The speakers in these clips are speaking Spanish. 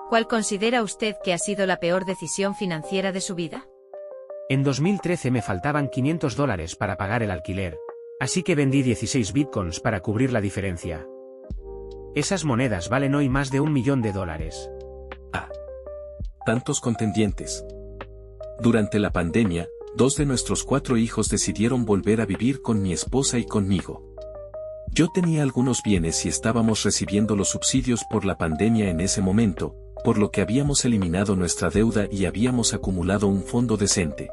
¿Cuál considera usted que ha sido la peor decisión financiera de su vida? En 2013 me faltaban $500 para pagar el alquiler, así que vendí 16 bitcoins para cubrir la diferencia. Esas monedas valen hoy más de $1 millón. Ah. Tantos contendientes. Durante la pandemia, 2 de nuestros 4 hijos decidieron volver a vivir con mi esposa y conmigo. Yo tenía algunos bienes y estábamos recibiendo los subsidios por la pandemia en ese momento, por lo que habíamos eliminado nuestra deuda y habíamos acumulado un fondo decente.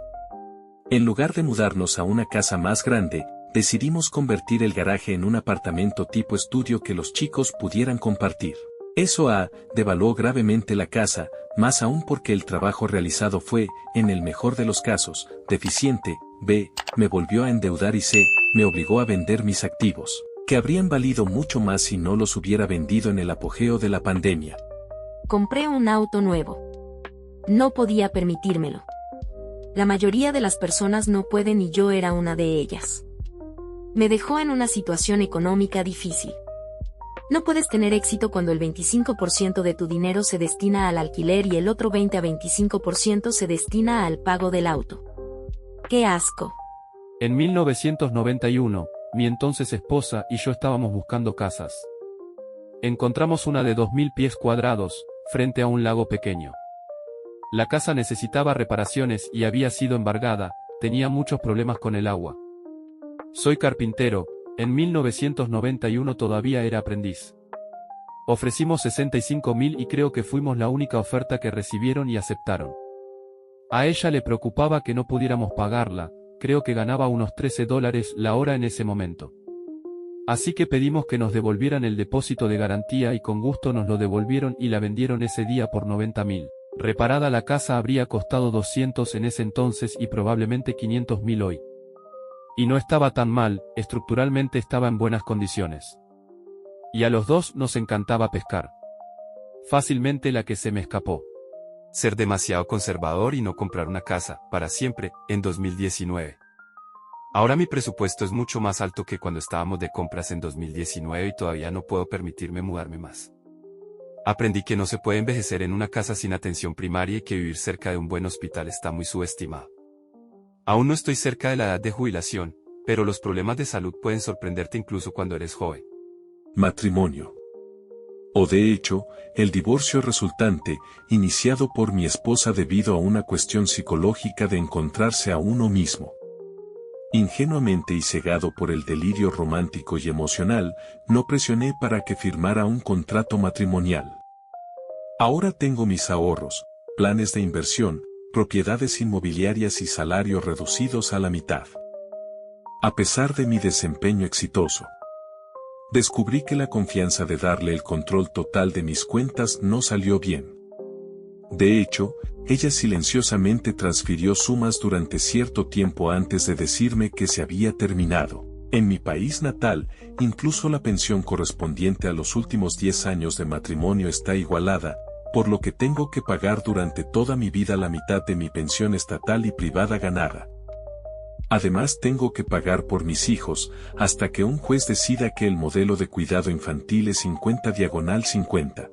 En lugar de mudarnos a una casa más grande, decidimos convertir el garaje en un apartamento tipo estudio que los chicos pudieran compartir. Eso devaluó gravemente la casa, más aún porque el trabajo realizado fue, en el mejor de los casos, deficiente. B, me volvió a endeudar y C, me obligó a vender mis activos, que habrían valido mucho más si no los hubiera vendido en el apogeo de la pandemia. Compré un auto nuevo. No podía permitírmelo. La mayoría de las personas no pueden y yo era una de ellas. Me dejó en una situación económica difícil. No puedes tener éxito cuando el 25% de tu dinero se destina al alquiler y el otro 20 a 25% se destina al pago del auto. ¡Qué asco! En 1991, mi entonces esposa y yo estábamos buscando casas. Encontramos una de 2.000 pies cuadrados, frente a un lago pequeño. La casa necesitaba reparaciones y había sido embargada, tenía muchos problemas con el agua. Soy carpintero, en 1991 todavía era aprendiz. Ofrecimos 65.000 y creo que fuimos la única oferta que recibieron y aceptaron. A ella le preocupaba que no pudiéramos pagarla, creo que ganaba unos $13 la hora en ese momento. Así que pedimos que nos devolvieran el depósito de garantía y con gusto nos lo devolvieron y la vendieron ese día por 90.000. Reparada la casa habría costado 200 en ese entonces y probablemente 500.000 hoy. Y no estaba tan mal, estructuralmente estaba en buenas condiciones. Y a los dos nos encantaba pescar. Fácilmente la que se me escapó. Ser demasiado conservador y no comprar una casa, para siempre, en 2019. Ahora mi presupuesto es mucho más alto que cuando estábamos de compras en 2019 y todavía no puedo permitirme mudarme más. Aprendí que no se puede envejecer en una casa sin atención primaria y que vivir cerca de un buen hospital está muy subestimado. Aún no estoy cerca de la edad de jubilación, pero los problemas de salud pueden sorprenderte incluso cuando eres joven. Matrimonio. O de hecho, el divorcio resultante, iniciado por mi esposa debido a una cuestión psicológica de encontrarse a uno mismo. Ingenuamente y cegado por el delirio romántico y emocional, no presioné para que firmara un contrato matrimonial. Ahora tengo mis ahorros, planes de inversión, propiedades inmobiliarias y salarios reducidos a la mitad. A pesar de mi desempeño exitoso, descubrí que la confianza de darle el control total de mis cuentas no salió bien. De hecho, ella silenciosamente transfirió sumas durante cierto tiempo antes de decirme que se había terminado. En mi país natal, incluso la pensión correspondiente a los últimos 10 años de matrimonio está igualada, por lo que tengo que pagar durante toda mi vida la mitad de mi pensión estatal y privada ganada. Además tengo que pagar por mis hijos, hasta que un juez decida que el modelo de cuidado infantil es 50/50.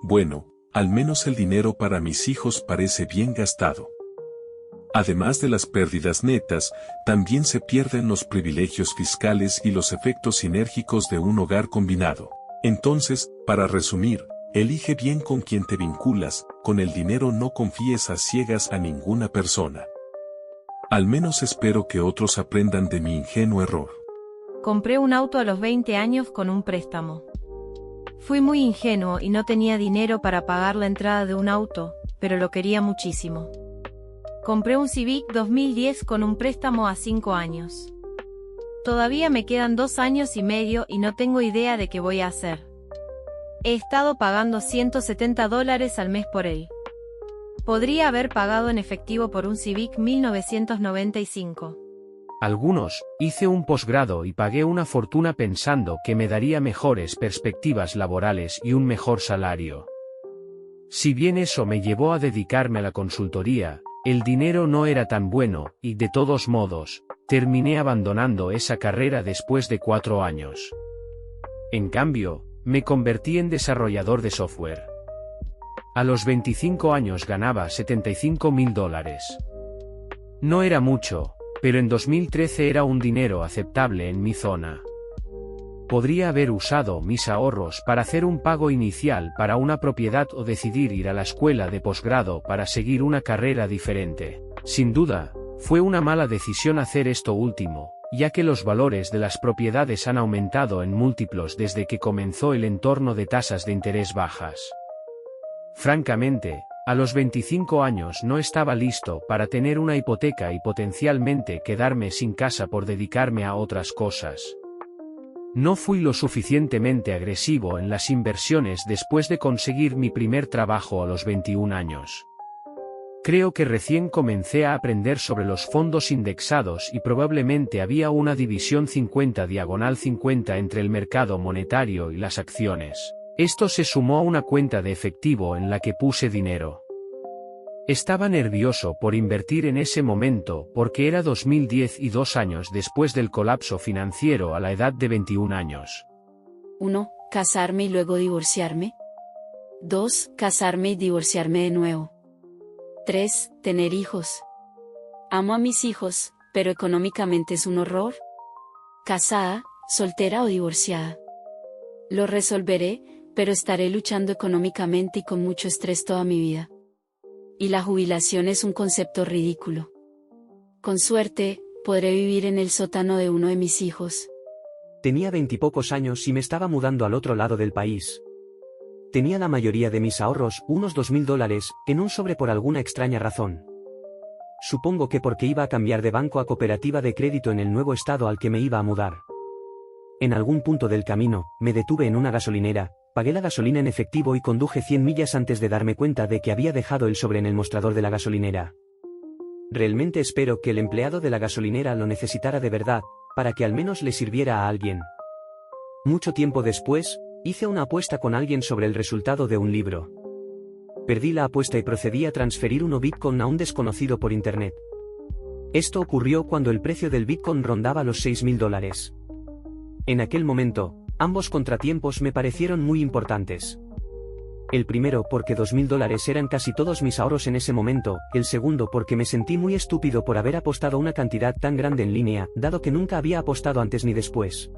Bueno, al menos el dinero para mis hijos parece bien gastado. Además de las pérdidas netas, también se pierden los privilegios fiscales y los efectos sinérgicos de un hogar combinado. Entonces, para resumir, elige bien con quién te vinculas, con el dinero no confíes a ciegas a ninguna persona. Al menos espero que otros aprendan de mi ingenuo error. Compré un auto a los 20 años con un préstamo. Fui muy ingenuo y no tenía dinero para pagar la entrada de un auto, pero lo quería muchísimo. Compré un Civic 2010 con un préstamo a 5 años. Todavía me quedan 2 años y medio y no tengo idea de qué voy a hacer. He estado pagando $170 al mes por él. Podría haber pagado en efectivo por un Civic 1995. Algunos, hice un posgrado y pagué una fortuna pensando que me daría mejores perspectivas laborales y un mejor salario. Si bien eso me llevó a dedicarme a la consultoría, el dinero no era tan bueno, y de todos modos, terminé abandonando esa carrera después de 4 años. En cambio, me convertí en desarrollador de software. A los 25 años ganaba $75.000. No era mucho, pero en 2013 era un dinero aceptable en mi zona. Podría haber usado mis ahorros para hacer un pago inicial para una propiedad o decidir ir a la escuela de posgrado para seguir una carrera diferente. Sin duda, fue una mala decisión hacer esto último, ya que los valores de las propiedades han aumentado en múltiplos desde que comenzó el entorno de tasas de interés bajas. Francamente, a los 25 años no estaba listo para tener una hipoteca y potencialmente quedarme sin casa por dedicarme a otras cosas. No fui lo suficientemente agresivo en las inversiones después de conseguir mi primer trabajo a los 21 años. Creo que recién comencé a aprender sobre los fondos indexados y probablemente había una división 50/50 entre el mercado monetario y las acciones. Esto se sumó a una cuenta de efectivo en la que puse dinero. Estaba nervioso por invertir en ese momento porque era 2010 y 2 años después del colapso financiero a la edad de 21 años. 1. Casarme y luego divorciarme. 2. Casarme y divorciarme de nuevo. 3. Tener hijos. Amo a mis hijos, pero económicamente es un horror. Casada, soltera o divorciada. Lo resolveré, pero estaré luchando económicamente y con mucho estrés toda mi vida. Y la jubilación es un concepto ridículo. Con suerte, podré vivir en el sótano de uno de mis hijos. Tenía 20 y pocos años y me estaba mudando al otro lado del país. Tenía la mayoría de mis ahorros, unos $2.000, en un sobre por alguna extraña razón. Supongo que porque iba a cambiar de banco a cooperativa de crédito en el nuevo estado al que me iba a mudar. En algún punto del camino, me detuve en una gasolinera, pagué la gasolina en efectivo y conduje 100 millas antes de darme cuenta de que había dejado el sobre en el mostrador de la gasolinera. Realmente espero que el empleado de la gasolinera lo necesitara de verdad, para que al menos le sirviera a alguien. Mucho tiempo después, hice una apuesta con alguien sobre el resultado de un libro. Perdí la apuesta y procedí a transferir un Bitcoin a un desconocido por internet. Esto ocurrió cuando el precio del Bitcoin rondaba los $6.000. En aquel momento, ambos contratiempos me parecieron muy importantes. El primero porque $2.000 eran casi todos mis ahorros en ese momento, el segundo porque me sentí muy estúpido por haber apostado una cantidad tan grande en línea, dado que nunca había apostado antes ni después.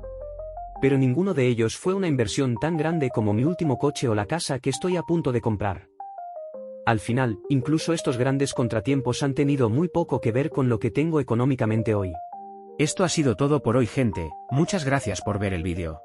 Pero ninguno de ellos fue una inversión tan grande como mi último coche o la casa que estoy a punto de comprar. Al final, incluso estos grandes contratiempos han tenido muy poco que ver con lo que tengo económicamente hoy. Esto ha sido todo por hoy, gente. Muchas gracias por ver el vídeo.